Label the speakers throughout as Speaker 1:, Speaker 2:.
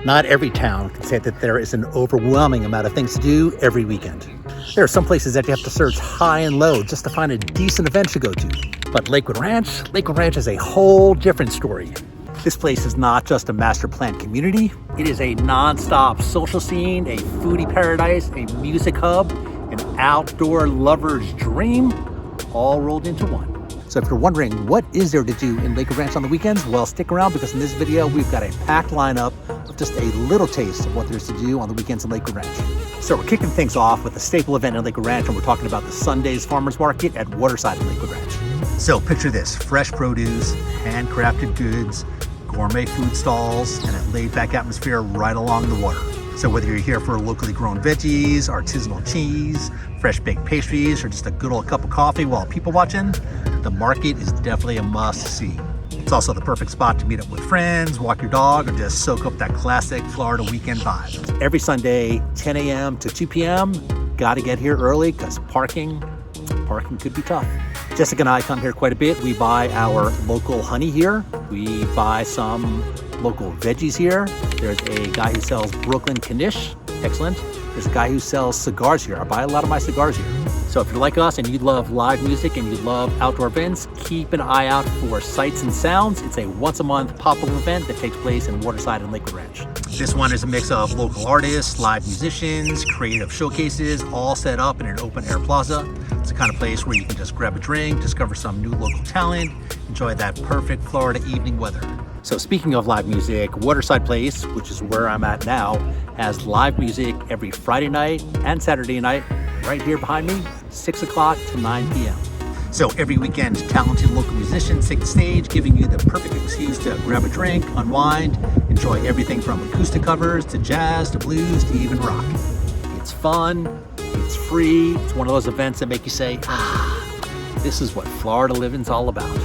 Speaker 1: Not every town can say that there is an overwhelming amount of things to do every weekend. There are some places that you have to search high and low just to find a decent event to go to. But Lakewood Ranch is a whole different story. This place is not just a master planned community. It is a non-stop social scene, a foodie paradise, a music hub, an outdoor lover's dream, all rolled into one. So if you're wondering what is there to do in Lakewood Ranch on the weekends, well, stick around because in this video, we've got a packed lineup of just a little taste of what there's to do on the weekends in Lakewood Ranch. So we're kicking things off with a staple event in Lakewood Ranch, and we're talking about the Sunday's Farmers Market at Waterside in Lakewood Ranch. So picture this: fresh produce, handcrafted goods, gourmet food stalls, and a laid-back atmosphere right along the water. So whether you're here for locally grown veggies, artisanal cheese, fresh baked pastries, or just a good old cup of coffee while people watching, the market is definitely a must-see. It's also the perfect spot to meet up with friends, walk your dog, or just soak up that classic Florida weekend vibe. Every Sunday, 10 a.m. to 2 p.m., gotta get here early because parking could be tough. Jessica and I come here quite a bit. We buy our local honey here. We buy some local veggies here. There's a guy who sells Brooklyn Knish. Excellent. There's a guy who sells cigars here. I buy a lot of my cigars here. So if you're like us and you love live music and you love outdoor events, keep an eye out for Sights and Sounds. It's a once-a-month pop-up event that takes place in Waterside and Lakewood Ranch. This one is a mix of local artists, live musicians, creative showcases, all set up in an open-air plaza. It's the kind of place where you can just grab a drink, discover some new local talent, enjoy that perfect Florida evening weather. So speaking of live music, Waterside Place, which is where I'm at now, has live music every Friday night and Saturday night right here behind me, 6 o'clock to 9 p.m. So every weekend, talented local musicians take the stage, giving you the perfect excuse to grab a drink, unwind, enjoy everything from acoustic covers to jazz to blues to even rock. It's fun, it's free, it's one of those events that make you say, this is what Florida living's all about.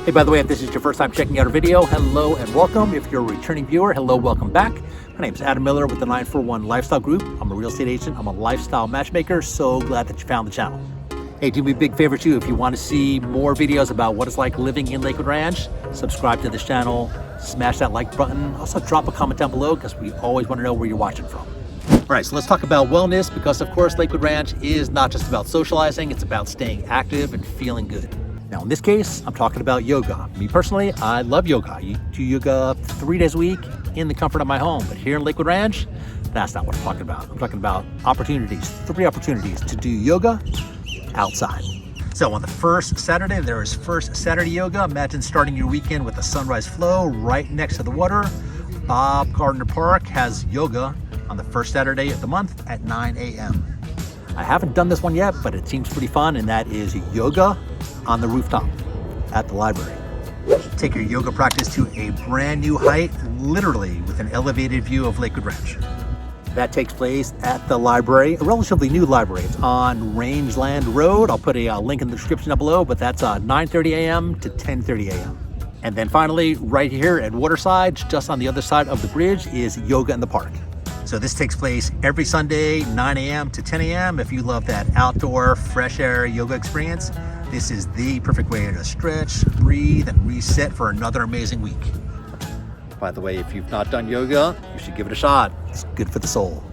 Speaker 1: Hey, by the way, if this is your first time checking out our video, hello and welcome. If you're a returning viewer, hello, welcome back. My name is Adam Miller with the 941 Lifestyle Group. I'm a real estate agent. I'm a lifestyle matchmaker. So glad that you found the channel. Hey, do me a big favor too. If you want to see more videos about what it's like living in Lakewood Ranch, subscribe to this channel, smash that like button. Also drop a comment down below because we always want to know where you're watching from. All right, so let's talk about wellness because of course, Lakewood Ranch is not just about socializing. It's about staying active and feeling good. Now, in this case, I'm talking about yoga. Me personally, I love yoga. I do yoga 3 days a week in the comfort of my home. But here in Lakewood Ranch, that's not what I'm talking about. I'm talking about opportunities, 3 opportunities to do yoga outside. So on the first Saturday, there is First Saturday Yoga. Imagine starting your weekend with a sunrise flow right next to the water. Bob Gardner Park has yoga on the first Saturday of the month at 9 a.m. I haven't done this one yet, but it seems pretty fun, and that is yoga on the rooftop at the library. Take your yoga practice to a brand new height, literally with an elevated view of Lakewood Ranch. That takes place at the library, a relatively new library. It's on Rangeland Road. I'll put a link in the description down below, but that's 9:30 a.m. to 10:30 a.m. And then finally, right here at Waterside, just on the other side of the bridge, is Yoga in the Park. So this takes place every Sunday, 9 a.m. to 10 a.m. If you love that outdoor, fresh air yoga experience, this is the perfect way to stretch, breathe, and reset for another amazing week. By the way, if you've not done yoga, you should give it a shot. It's good for the soul.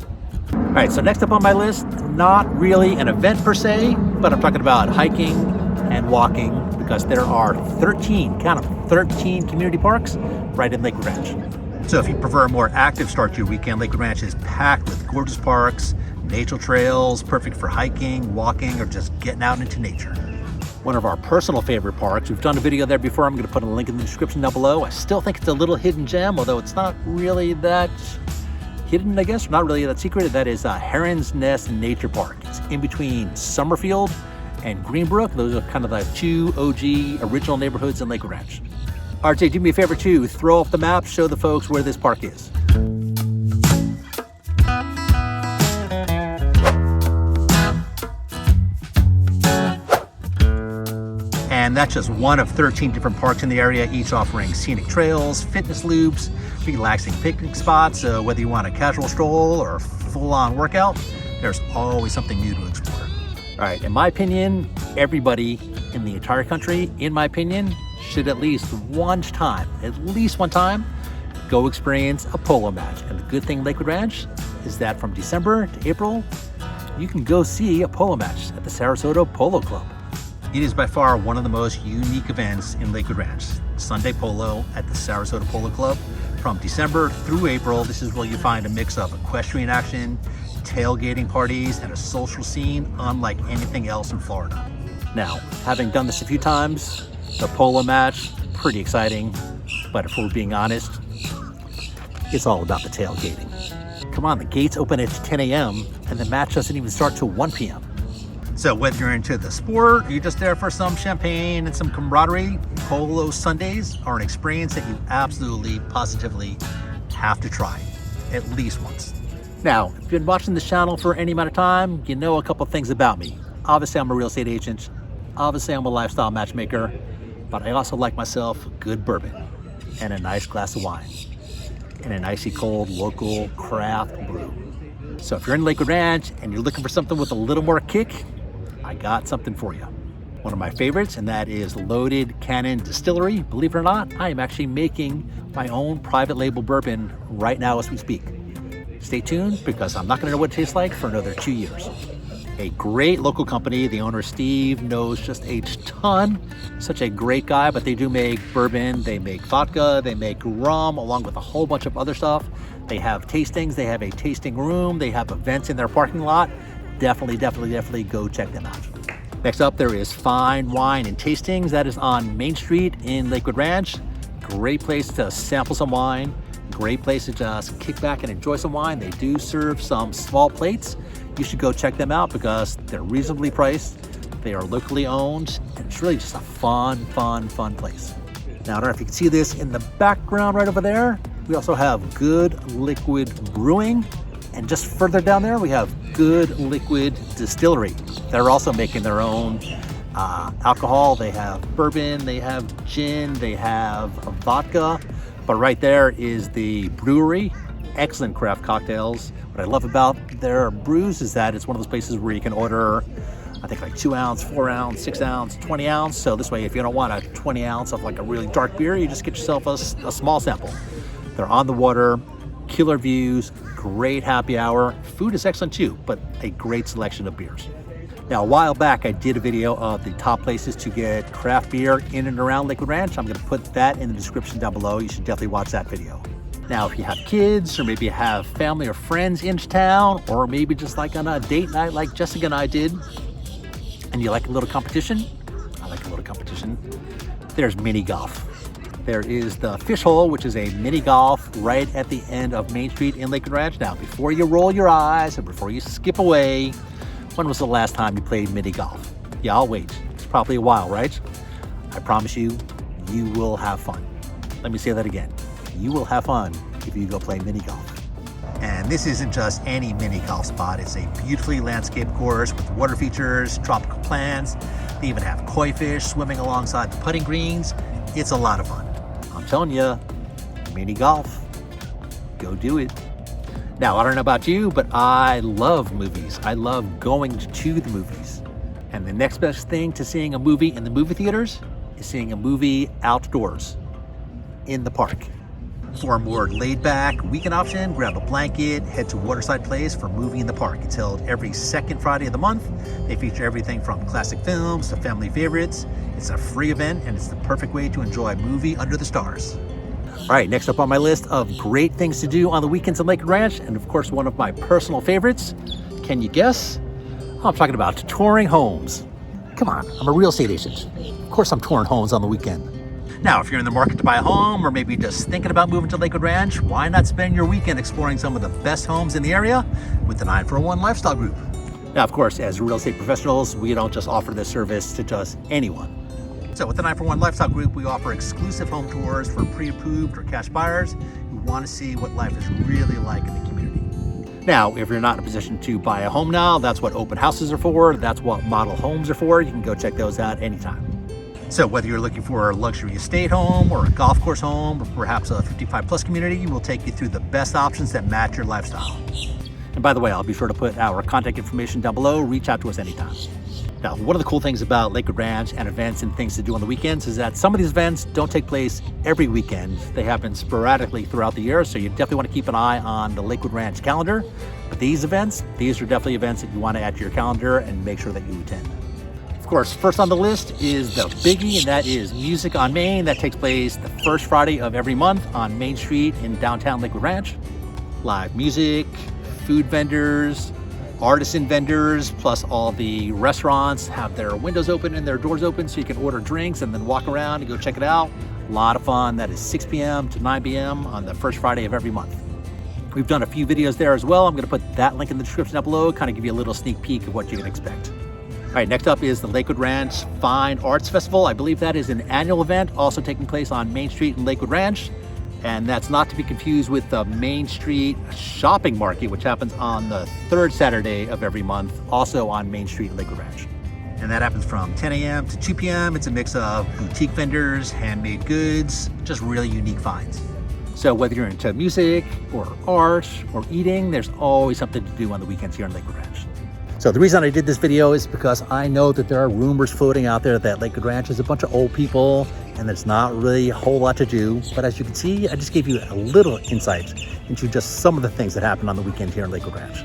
Speaker 1: All right, so next up on my list, not really an event per se, but I'm talking about hiking and walking because there are 13, count them, 13 community parks right in Lakewood Ranch. So if you prefer a more active start to your weekend, Lakewood Ranch is packed with gorgeous parks, nature trails, perfect for hiking, walking, or just getting out into nature. One of our personal favorite parks, we've done a video there before. I'm going to put a link in the description down below. I still think it's a little hidden gem, although it's not really that hidden, I guess, not really that secret. That is Heron's Nest Nature Park. It's in between Summerfield and Greenbrook. Those are kind of the 2 OG original neighborhoods in Lakewood Ranch. All right, Jay, do me a favor too. Throw up the map, show the folks where this park is. And that's just one of 13 different parks in the area, each offering scenic trails, fitness loops, relaxing picnic spots. Whether you want a casual stroll or a full-on workout, there's always something new to explore. All right, in my opinion, everybody in the entire country, in my opinion, should at least one time go experience a polo match. And the good thing, Lakewood Ranch, is that from December to April, you can go see a polo match at the Sarasota Polo Club. It is by far one of the most unique events in Lakewood Ranch. Sunday Polo at the Sarasota Polo Club. From December through April, this is where you find a mix of equestrian action, tailgating parties, and a social scene unlike anything else in Florida. Now, having done this a few times, the polo match, pretty exciting, but if we're being honest, it's all about the tailgating. Come on, the gates open at 10 a.m. and the match doesn't even start till 1 p.m. So whether you're into the sport or you're just there for some champagne and some camaraderie, Polo Sundays are an experience that you absolutely, positively have to try at least once. Now, if you've been watching this channel for any amount of time, you know a couple things about me. Obviously, I'm a real estate agent. Obviously, I'm a lifestyle matchmaker, but I also like myself a good bourbon and a nice glass of wine and an icy cold local craft brew. So if you're in Lakewood Ranch and you're looking for something with a little more kick, I got something for you. One of my favorites, and that is Loaded Cannon Distillery. Believe it or not, I am actually making my own private label bourbon right now as we speak. Stay tuned because I'm not going to know what it tastes like for another 2 years. A great local company. The owner, Steve, knows just a ton. Such a great guy, but they do make bourbon, they make vodka, they make rum, along with a whole bunch of other stuff. They have tastings, they have a tasting room, they have events in their parking lot. Definitely go check them out. Next up, there is Fine Wine and Tastings. That is on Main Street in Lakewood Ranch. Great place to sample some wine. Great place to just kick back and enjoy some wine. They do serve some small plates. You should go check them out because they're reasonably priced. They are locally owned, and it's really just a fun place. Now, I don't know if you can see this in the background right over there. We also have Good Liquid Brewing. And just further down there, we have Good Liquid Distillery. They're also making their own alcohol. They have bourbon, they have gin, they have vodka. But right there is the brewery. Excellent craft cocktails. What I love about their brews is that it's one of those places where you can order, I think, like 2 ounce, 4 ounce, 6 ounce, 20 ounce. So this way, if you don't want a 20 ounce of like a really dark beer, you just get yourself a small sample. They're on the water, killer views, great happy hour. Food is excellent too, but a great selection of beers. Now, a while back, I did a video of the top places to get craft beer in and around Lakewood Ranch. I'm going to put that in the description down below. You should definitely watch that video. Now, if you have kids, or maybe you have family or friends in town, or maybe just like on a date night like Jessica and I did, and you like a little competition, I like a little competition, there's mini golf. There is the Fish Hole, which is a mini golf right at the end of Main Street in Lakewood Ranch. Now, before you roll your eyes and before you skip away, when was the last time you played mini golf? Yeah, I'll wait. It's probably a while, right? I promise you, you will have fun. Let me say that again. You will have fun if you go play mini golf. And this isn't just any mini golf spot. It's a beautifully landscaped course with water features, tropical plants. They even have koi fish swimming alongside the putting greens. It's a lot of fun. I'm telling you, mini golf, go do it. Now, I don't know about you, but I love movies. I love going to the movies. And the next best thing to seeing a movie in the movie theaters is seeing a movie outdoors in the park. For a more laid-back weekend option, grab a blanket, head to Waterside Place for Movie in the Park. It's held every second Friday of the month. They feature everything from classic films to family favorites. It's a free event, and it's the perfect way to enjoy a movie under the stars. All right, next up on my list of great things to do on the weekends in Lakewood Ranch, and of course, one of my personal favorites. Can you guess? Oh, I'm talking about touring homes. Come on, I'm a real estate agent. Of course I'm touring homes on the weekend. Now, if you're in the market to buy a home or maybe just thinking about moving to Lakewood Ranch, why not spend your weekend exploring some of the best homes in the area with the 941 Lifestyle Group? Now, of course, as real estate professionals, we don't just offer this service to just anyone. So with the 941 Lifestyle Group, we offer exclusive home tours for pre-approved or cash buyers who want to see what life is really like in the community. Now, if you're not in a position to buy a home now, that's what open houses are for. That's what model homes are for. You can go check those out anytime. So whether you're looking for a luxury estate home or a golf course home or perhaps a 55 plus community, we'll take you through the best options that match your lifestyle. And by the way, I'll be sure to put our contact information down below. Reach out to us anytime. Now, one of the cool things about Lakewood Ranch and events and things to do on the weekends is that some of these events don't take place every weekend. They happen sporadically throughout the year, so you definitely want to keep an eye on the Lakewood Ranch calendar. But these are definitely events that you want to add to your calendar and make sure that you attend. Of course, first on the list is the biggie, and that is Music on Main. That takes place the first Friday of every month on Main Street in downtown Lakewood Ranch. Live music, food vendors, artisan vendors, plus all the restaurants have their windows open and their doors open so you can order drinks and then walk around and go check it out. A lot of fun. That is 6 p.m. to 9 p.m. on the first Friday of every month. We've done a few videos there as well. I'm going to put that link in the description down below, kind of give you a little sneak peek of what you can expect. All right, next up is the Lakewood Ranch Fine Arts Festival. I believe that is an annual event also taking place on Main Street in Lakewood Ranch. And that's not to be confused with the Main Street Shopping Market, which happens on the third Saturday of every month, also on Main Street in Lakewood Ranch. And that happens from 10 a.m. to 2 p.m. It's a mix of boutique vendors, handmade goods, just really unique finds. So whether you're into music or art or eating, there's always something to do on the weekends here in Lakewood Ranch. So the reason I did this video is because I know that there are rumors floating out there that Lakewood Ranch is a bunch of old people and there's not really a whole lot to do. But as you can see, I just gave you a little insight into just some of the things that happen on the weekend here in Lakewood Ranch.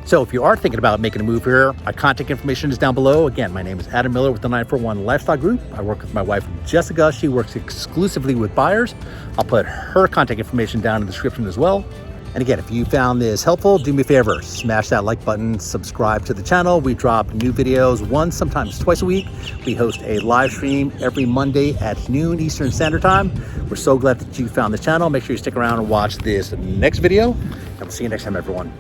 Speaker 1: So if you are thinking about making a move here, my contact information is down below. Again, my name is Adam Miller with the 941 Lifestyle Group. I work with my wife, Jessica. She works exclusively with buyers. I'll put her contact information down in the description as well. And again, if you found this helpful, do me a favor, smash that like button, subscribe to the channel. We drop new videos once, sometimes twice a week. We host a live stream every Monday at noon Eastern Standard Time. We're so glad that you found the channel. Make sure you stick around and watch this next video. And we'll see you next time, everyone.